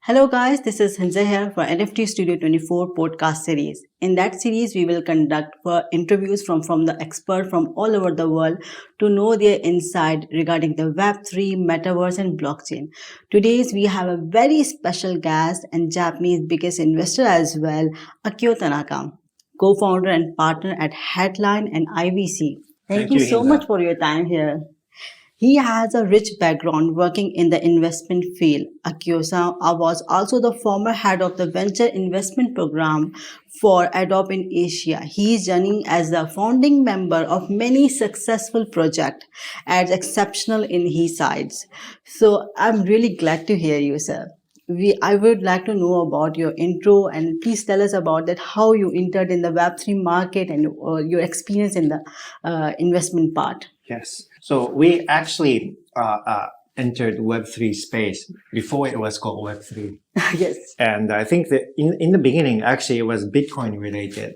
Hello guys, this is Hinza here for NFT Studio 24 podcast series. In that series, we will conduct interviews from the expert from all over the world to know their insight regarding the Web3, Metaverse and blockchain. Today's we have a very special guest and Japanese biggest investor as well, Akio Tanaka, co-founder and partner at Headline and IVC. Thank Thank you you, so Hinza. much for your time here. He has a rich background working in the investment field. Akio-san was also the former head of the venture investment program for Adobe in Asia. He is joining as the founding member of many successful projects as exceptional in his sides. So I'm really glad to hear you, sir. I would like to know about your intro and please tell us about that how you entered in the Web3 market and your experience in the investment part. Yes. So we actually entered Web3 space before it was called Web3. Yes. And I think that in the beginning, actually, it was Bitcoin related.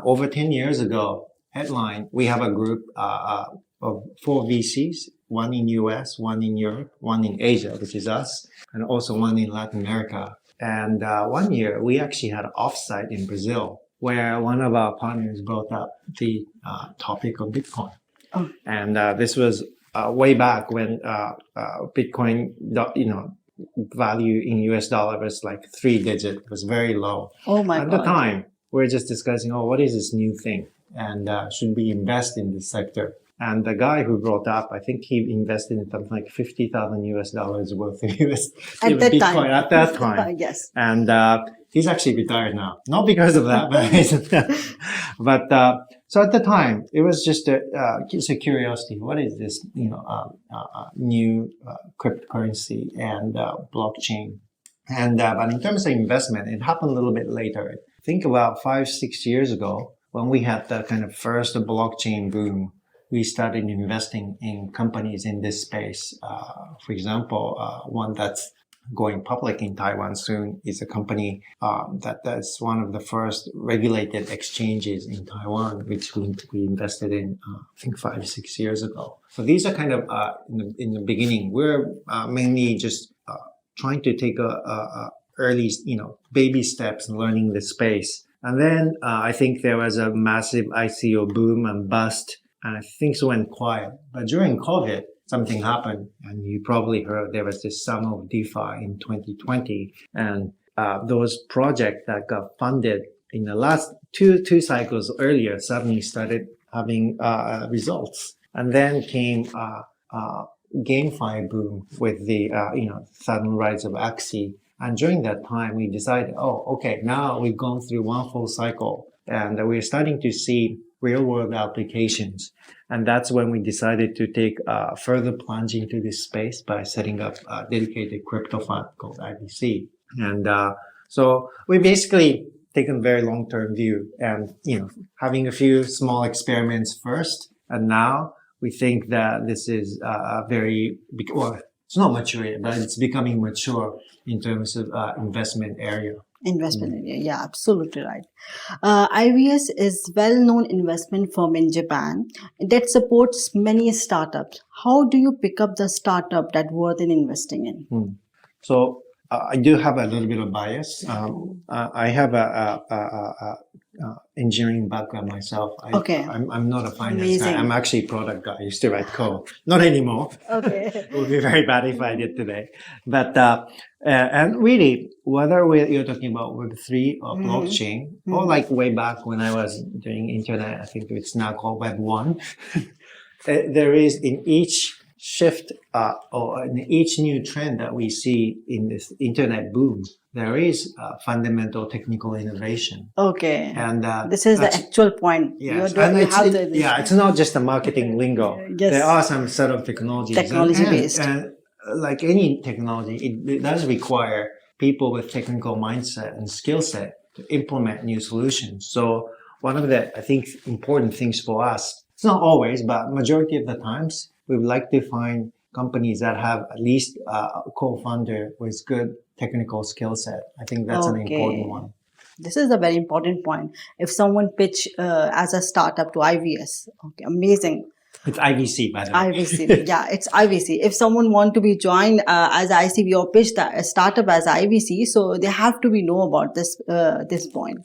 Over 10 years ago, Headline, we have a group of 4 VCs, one in US, one in Europe, one in Asia, which is us, and also one in Latin America. And one year, we actually had an offsite in Brazil where one of our partners brought up the topic of Bitcoin. Oh. And this was way back when Bitcoin, value in US dollar was like 3-digit. It was very low. Oh my God. At the time, we were just discussing, what is this new thing? And should we invest in this sector? And the guy who brought up, I think he invested in something like $50,000 US dollars worth of US at that Bitcoin time. at that time. Yes. And he's actually retired now. Not because of that, but so at the time, it was just a curiosity. What is this, new cryptocurrency and blockchain? And but in terms of investment, it happened a little bit later. I think about 5-6 years ago, when we had the kind of first blockchain boom, we started investing in companies in this space. For example, one that's going public in Taiwan soon is a company that's one of the first regulated exchanges in Taiwan, which we invested in, I think 5-6 years ago. So these are kind of in the beginning. We're mainly just trying to take a early, baby steps in learning the space. And then I think there was a massive ICO boom and bust, and things went quiet. But during COVID, something happened, and you probably heard there was this summer of DeFi in 2020, and those projects that got funded in the last two cycles earlier suddenly started having results. And then came GameFi boom with the sudden rise of Axie. And during that time, we decided, now we've gone through one full cycle, and we're starting to see real-world applications. And that's when we decided to take further plunge into this space by setting up a dedicated crypto fund called IVC. And so we basically taken a very long-term view and, having a few small experiments first. And now we think that this is it's not mature yet, but it's becoming mature in terms of investment area. Investment area, yeah, absolutely right. IVS is well-known investment firm in Japan that supports many startups. How do you pick up the startup that worth in investing in? So I do have a little bit of bias. I have a engineering background myself. I'm not a finance guy. I'm actually a product guy. I used to write code. Not anymore. Okay. It would be very bad if I did today. But and really, whether you're talking about Web3 or blockchain, or like way back when I was doing internet, I think it's now called Web 1. There is in each shift or in each new trend that we see in this internet boom, there is fundamental technical innovation. Okay. And this is the actual point. Yes. It's not just a marketing lingo. Yes. There are some set of technologies. Technology based. And like any technology, it does require people with technical mindset and skill set to implement new solutions. So one of the, I think, important things for us, it's not always, but majority of the times, we would like to find companies that have at least a co-founder with good technical skill set. I think that's an important one. This is a very important point. If someone pitch as a startup to IVS, amazing. It's IVC, by the way. IVC, yeah, it's IVC. If someone want to be joined as ICV or pitch a startup as IVC, so they have to be know about this point.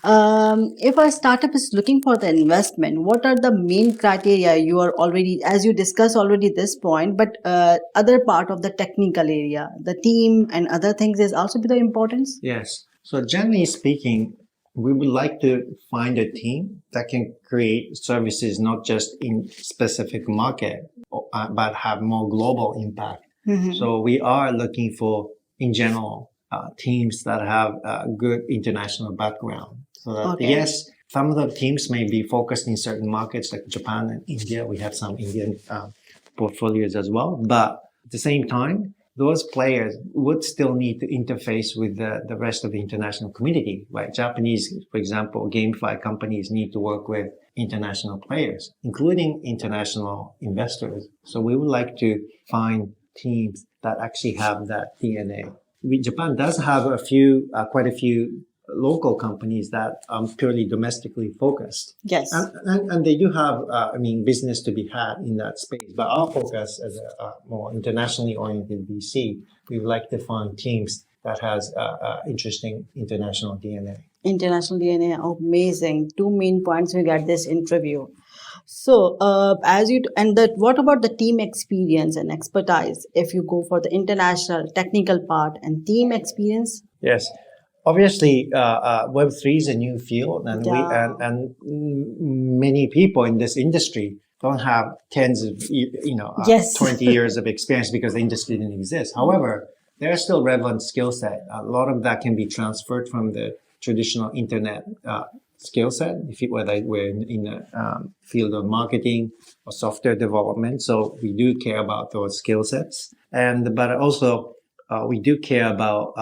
If a startup is looking for the investment, what are the main criteria you are already, as you discussed already this point, but other part of the technical area, the team and other things is also the importance? Yes. So generally speaking, we would like to find a team that can create services not just in specific market, but have more global impact. So we are looking for, in general, teams that have a good international background. So that yes, some of the teams may be focused in certain markets like Japan and India. We have some Indian portfolios as well. But at the same time, those players would still need to interface with the rest of the international community, right? Japanese, for example, GameFi companies need to work with international players, including international investors. So we would like to find teams that actually have that DNA. Japan does have quite a few local companies that are purely domestically focused. Yes. And they do have, business to be had in that space. But our focus as a more internationally oriented VC, we would like to find teams that has interesting international DNA. International DNA, amazing. Two main points we got this interview. So, what about the team experience and expertise? If you go for the international technical part and team experience? Yes. Obviously, Web3 is a new field, and many people in this industry don't have tens of 20 years of experience because the industry didn't exist. However, there are still relevant skill set. A lot of that can be transferred from the traditional internet skill set, whether we're in the field of marketing or software development. So we do care about those skill sets, but also we do care about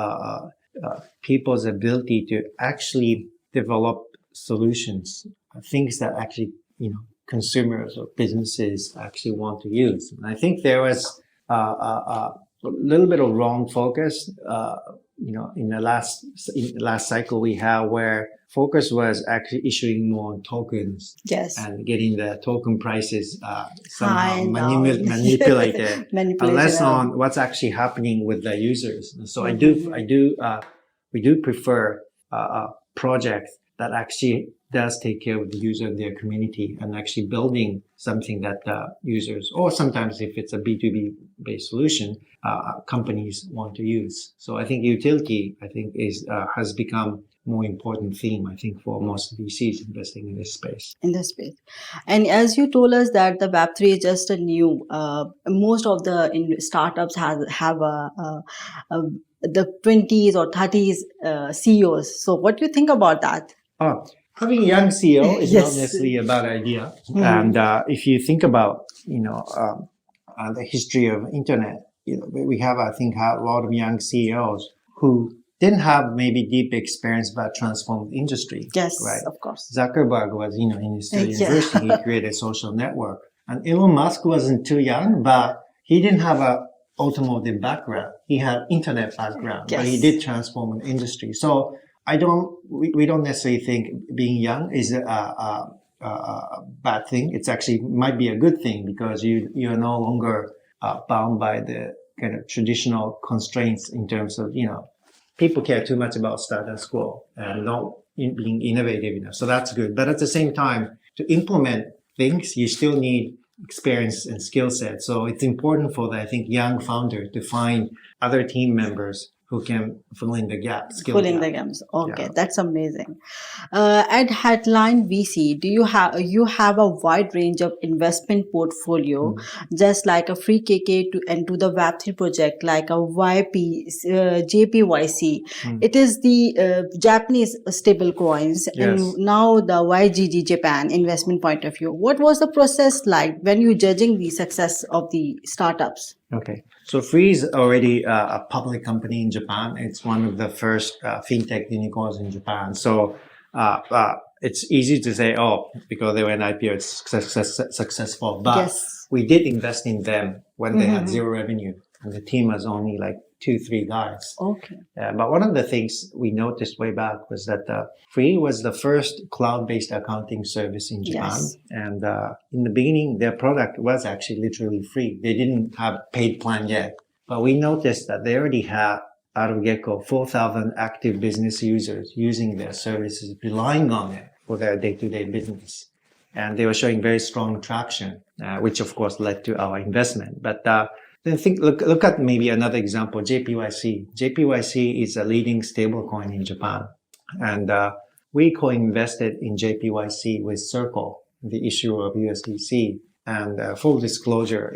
people's ability to actually develop solutions, things that actually, consumers or businesses actually want to use. And I think there was a little bit of wrong focus, in the last cycle we had, where focus was actually issuing more tokens. Yes. And getting the token prices somehow manipulated. Less on what's actually happening with the users. So we do prefer a project that actually does take care of the user of their community and actually building something that users, or sometimes if it's a B2B based solution, companies want to use. So I think utility, has become more important theme, I think, for most VCs investing in this space. And as you told us that the Web3 is just a new, most of the startups have the 20s or 30s CEOs. So what do you think about that? Having a young CEO is not necessarily a bad idea. And if you think about, the history of internet, we have, I think, a lot of young CEOs who didn't have maybe deep experience about transformed industry. Yes, right? Of course. Zuckerberg was, in his university, he created a social network. And Elon Musk wasn't too young, but he didn't have a automotive background. He had internet background, but he did transform an industry. So we don't necessarily think being young is a bad thing. It's actually might be a good thing because you're no longer bound by the kind of traditional constraints in terms of, people care too much about status quo and not being innovative enough. So that's good. But at the same time, to implement things, you still need experience and skill set. So it's important for the, young founder to find other team members who can fill in the gap. The gaps. Okay, that's amazing. At Headline VC, you have a wide range of investment portfolio, just like a free KK to the Web3 project, like a GPYC. It is the Japanese stable coins, and now the YCG Japan investment point of view. What was the process like when you judging the success of the startups? Okay. So Free is already a public company in Japan. It's one of the first fintech unicorns in Japan. So it's easy to say, because they were an IPO, it's successful. But we did invest in them when they had zero revenue. And the team was only like 2-3 guys. Okay. But one of the things we noticed way back was that Free was the first cloud-based accounting service in Japan. Yes. And in the beginning, their product was actually literally free. They didn't have paid plan yet. But we noticed that they already had, out of get-go, 4,000 active business users using their services, relying on it for their day-to-day business. And they were showing very strong traction, which of course led to our investment. But then look at maybe another example, JPYC. JPYC is a leading stablecoin in Japan. And we co-invested in JPYC with Circle, the issuer of USDC. And full disclosure,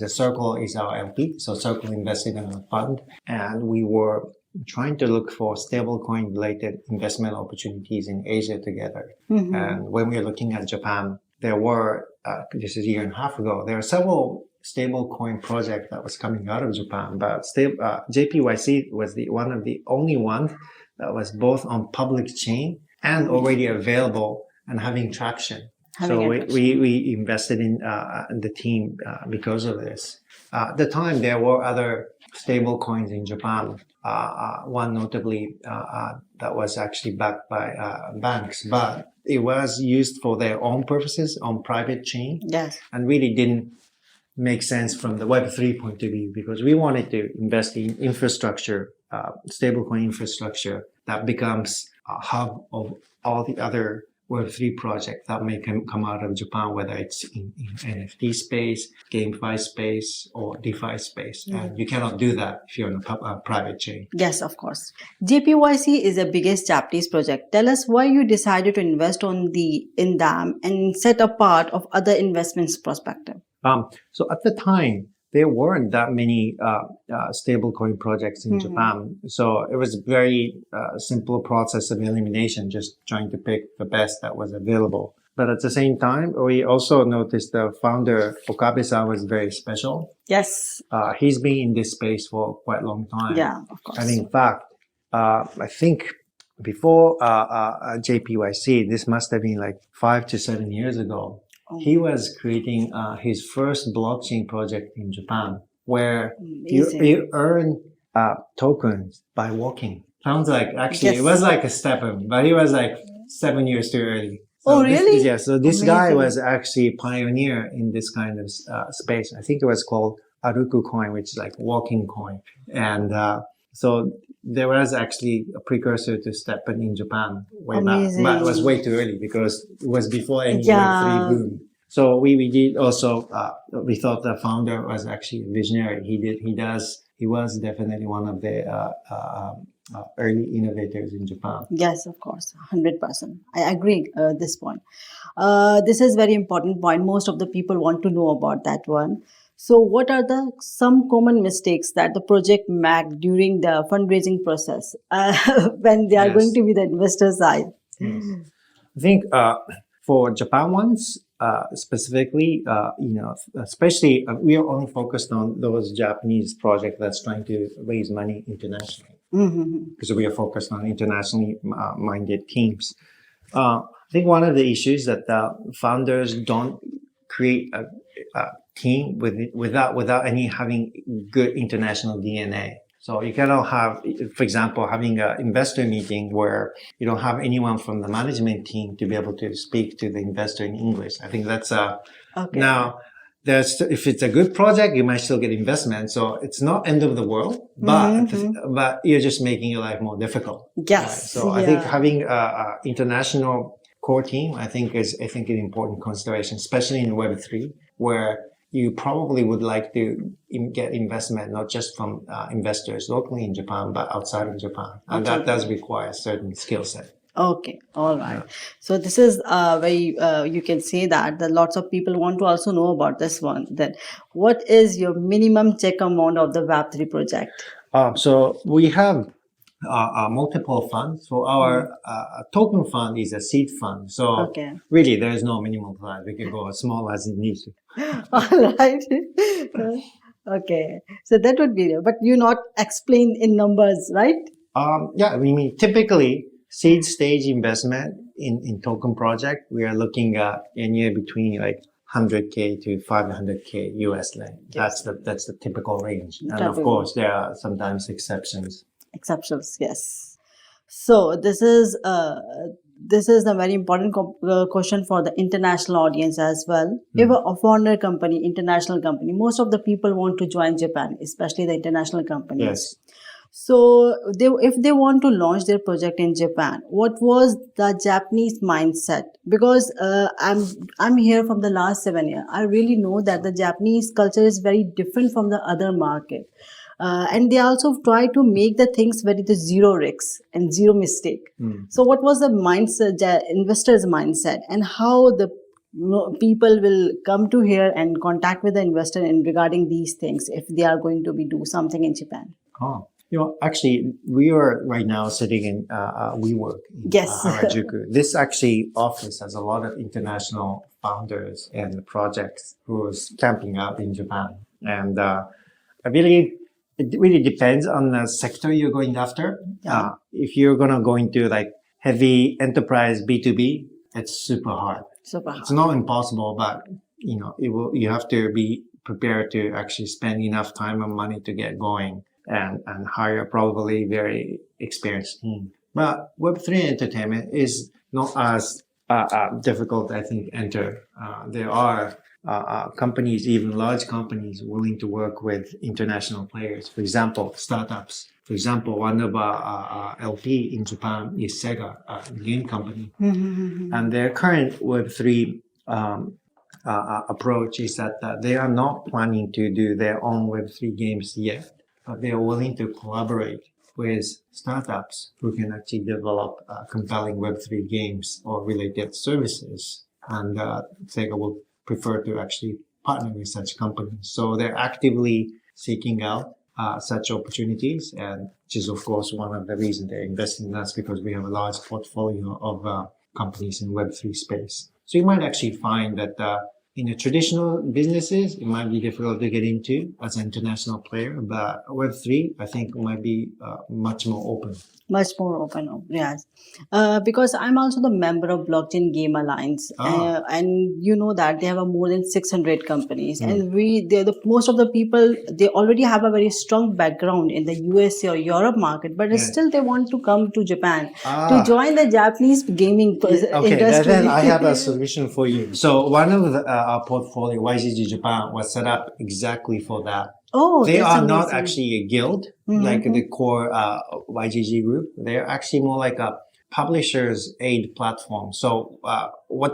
Circle is our LP. So Circle invested in a fund. And we were trying to look for stablecoin related investment opportunities in Asia together. Mm-hmm. And when we were looking at Japan, there were, this is a year and a half ago, there are several stablecoin projects that was coming out of Japan, but JPYC was one of the only ones that was both on public chain and already available and having traction. So we invested in the team because of this. At the time, there were other stable coins in Japan. One notably that was actually backed by banks, but it was used for their own purposes on private chain. Yes. And really didn't make sense from the Web3 point of view, because we wanted to invest in infrastructure, stablecoin infrastructure that becomes a hub of all the other Web3 projects that may come out of Japan, whether it's in NFT space, GameFi space, or DeFi space. Mm-hmm. And you cannot do that if you're on a private chain. Yes, of course. JPYC is the biggest Japanese project. Tell us why you decided to invest in them and set apart of other investments perspective. So at the time, there weren't that many stablecoin projects in Japan. So it was a very simple process of elimination, just trying to pick the best that was available. But at the same time, we also noticed the founder, Okabe-san, was very special. Yes. He's been in this space for quite a long time. Yeah, of course. And in fact, I think before JPYC, this must have been like 5 to 7 years ago, he was creating his first blockchain project in Japan, where you earn tokens by walking. Sounds like, actually, It was like a step in, but he was like 7 years too early. So really? So this guy was actually a pioneer in this kind of space. I think it was called Aruku coin, which is like walking coin. And so there was actually a precursor to step in Japan way back, but it was way too early because it was before any Web3 boom. So we did also, we thought the founder was actually a visionary. He was definitely one of the early innovators in Japan. Yes, of course, 100%. I agree this point. This is very important point. Most of the people want to know about that one. So what are some common mistakes that the project made during the fundraising process when they are going to be the investor side? Yes. I think for Japan ones, specifically, especially we are only focused on those Japanese projects that's trying to raise money internationally, because we are focused on internationally minded teams. I think one of the issues that founders don't create a team without having good international DNA. So you cannot have, for example, having an investor meeting where you don't have anyone from the management team to be able to speak to the investor in English. I think that's now if it's a good project, you might still get investment. So it's not end of the world, but you're just making your life more difficult. Yes. Right? So I think having a international core team, I think is an important consideration, especially in Web3, where you probably would like to get investment, not just from investors locally in Japan, but outside of Japan. And that does require a certain skill set. Okay. All right. Yeah. So this is very, you can say that lots of people want to also know about this one. That what is your minimum check amount of the Web3 project? So we have multiple funds. So our token fund is a seed fund. So really there is no minimum size. We can go as small as it needs to. All right. Okay. So that would be there. But you not explain in numbers, right? Yeah. I mean, typically seed stage investment in token project, we are looking at anywhere between like 100K to 500K US lane. That's the typical range. And of Typical. course, there are sometimes exceptions. Exceptions, yes. So this is a very important question for the international audience as well. If a foreigner company, international company, most of the people want to join Japan, especially the international companies. Yes. So if they want to launch their project in Japan, what was the Japanese mindset? Because I'm here from the last 7 years. I really know that the Japanese culture is very different from the other market. And they also try to make the things very the zero risks and zero mistake. So what was the mindset, the investors' mindset, and how the people will come to here and contact with the investor in regarding these things if they are going to be do something in Japan? Oh. Actually, we are right now sitting in WeWork in Yes. Harajuku. This actually office has a lot of international founders and projects who are camping out in Japan. And I believe it really depends on the sector you're going after. If you're going to go into like heavy enterprise B2B, it's super hard. Super hard. It's not impossible, but you have to be prepared to actually spend enough time and money to get going. And hire probably very experienced team. But Web3 entertainment is not as difficult, I think, enter. There are companies, even large companies, willing to work with international players. For example, startups. For example, one of our LP in Japan is Sega, a game company. And their current Web3 approach is that they are not planning to do their own Web3 games yet. But they are willing to collaborate with startups who can actually develop compelling Web3 games or related services. And Sega will prefer to actually partner with such companies. So they're actively seeking out such opportunities, and which is, of course, one of the reasons they're investing in us, because we have a large portfolio of companies in Web3 space. So you might actually find that in the traditional businesses, it might be difficult to get into as an international player, but Web3, I think, might be much more open. Much more open, yes. Because I'm also the member of Blockchain Game Alliance, and you know that they have more than 600 companies, and most of the people, they already have a very strong background in the USA or Europe market, but still they want to come to Japan to join the Japanese gaming industry. Then I have a solution for you. So one of our portfolio, YCG Japan, was set up exactly for that. Oh, they are amazing. Not actually a guild like the core YGG group. They're actually more like a publishers aid platform. So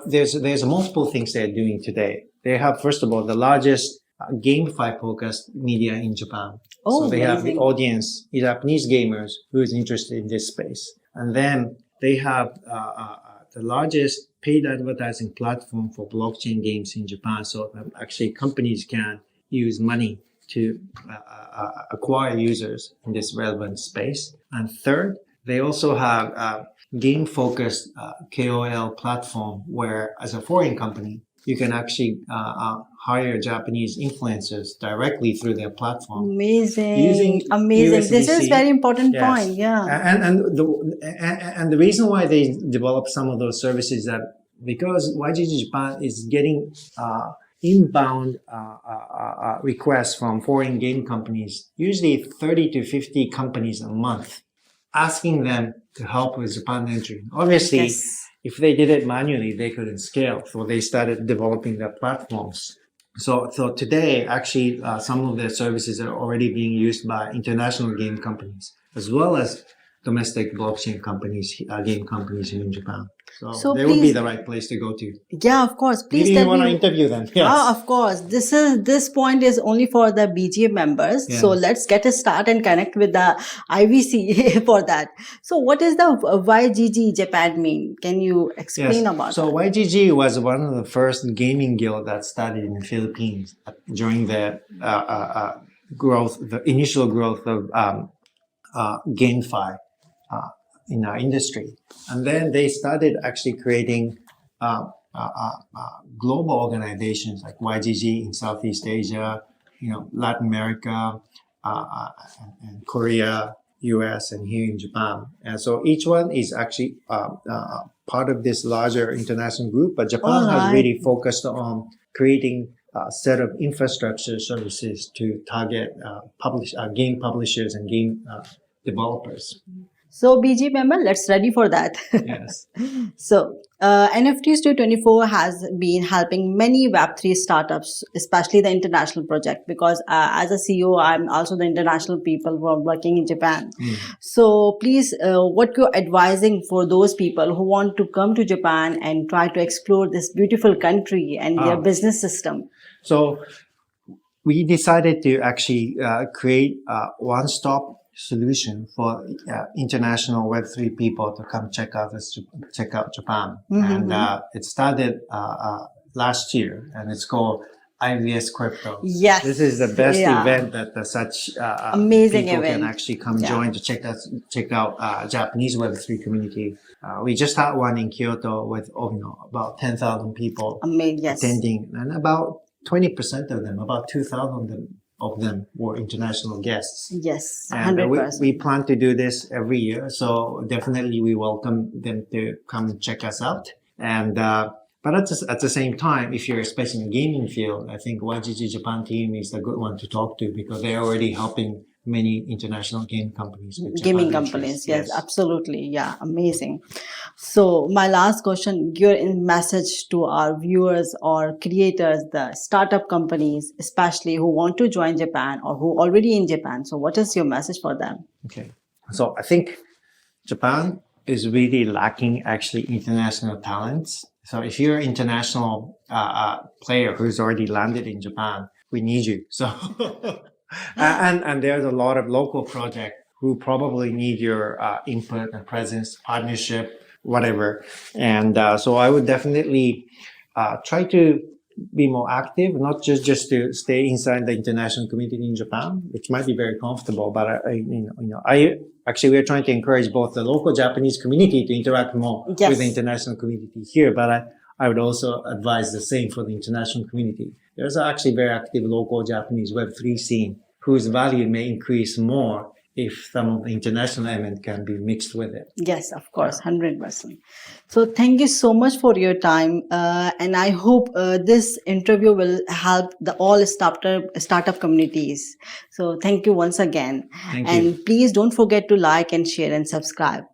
there's multiple things they're doing today. They have, first of all, the largest GameFi focused media in Japan. Oh, so they amazing. have the audience, Japanese gamers who is interested in this space. And then they have the largest paid advertising platform for blockchain games in Japan. So actually companies can use money to acquire users in this relevant space. And third, they also have a game-focused KOL platform where, as a foreign company, you can actually hire Japanese influencers directly through their platform. Amazing. USDC. This is very important point. Yeah. And the reason why they develop some of those services is that because YGG Japan is getting inbound requests from foreign game companies, usually 30 to 50 companies a month, asking them to help with Japan entry. Obviously, if they did it manually, they couldn't scale. So they started developing their platforms. So today, actually, some of their services are already being used by international game companies, as well as domestic blockchain companies, game companies in Japan. So they would be the right place to go to. Yeah, of course. Please Maybe you want to interview them. Yes. Of course. This point is only for the BGA members. Yes. So let's get a start and connect with the IVC for that. So what is the YGG Japan mean? Can you explain about So that? YGG was one of the first gaming guild that started in the Philippines during the initial growth of GameFi. In our industry. And then they started actually creating global organizations like YGG in Southeast Asia, Latin America, and Korea, US and here in Japan. And so each one is actually part of this larger international group, but Japan has really focused on creating a set of infrastructure services to target game publishers and game developers. So, BG member, let's ready for that. Yes. So, NFTs 224 has been helping many Web3 startups, especially the international project, because as a CEO, I'm also the international people who are working in Japan. So, please, what you're advising for those people who want to come to Japan and try to explore this beautiful country and their business system? So, we decided to actually create a one-stop solution for international Web3 people to come check out Japan. And it started last year, and it's called IVS Crypto. Yes. This is the best event that such amazing people event can actually come join to check out Japanese Web3 community. We just had one in Kyoto with about 10,000 people attending, and about 20% of them, about 2,000 of them were international guests. Yes, 100%. And we plan to do this every year, so definitely we welcome them to come check us out. And but at the same time, if you're especially in the gaming field, I think YCG Japan team is a good one to talk to because they're already helping many international game companies. With gaming companies, yes, absolutely. Yeah, amazing. So my last question, your message to our viewers or creators, the startup companies, especially who want to join Japan or who already in Japan. So what is your message for them? Okay. So I think Japan is really lacking actually international talents. So if you're an international player who's already landed in Japan, we need you. So and there's a lot of local projects who probably need your input and presence, partnership, whatever. And so I would definitely try to be more active, not just to stay inside the international community in Japan, which might be very comfortable. But we are trying to encourage both the local Japanese community to interact more with the international community here. But I would also advise the same for the international community. There's actually very active local Japanese Web3 scene whose value may increase more if some of the international element can be mixed with it. Yes, of course, 100%. So thank you so much for your time. And I hope this interview will help all startup communities. So thank you once again. Thank you. And please don't forget to like and share and subscribe.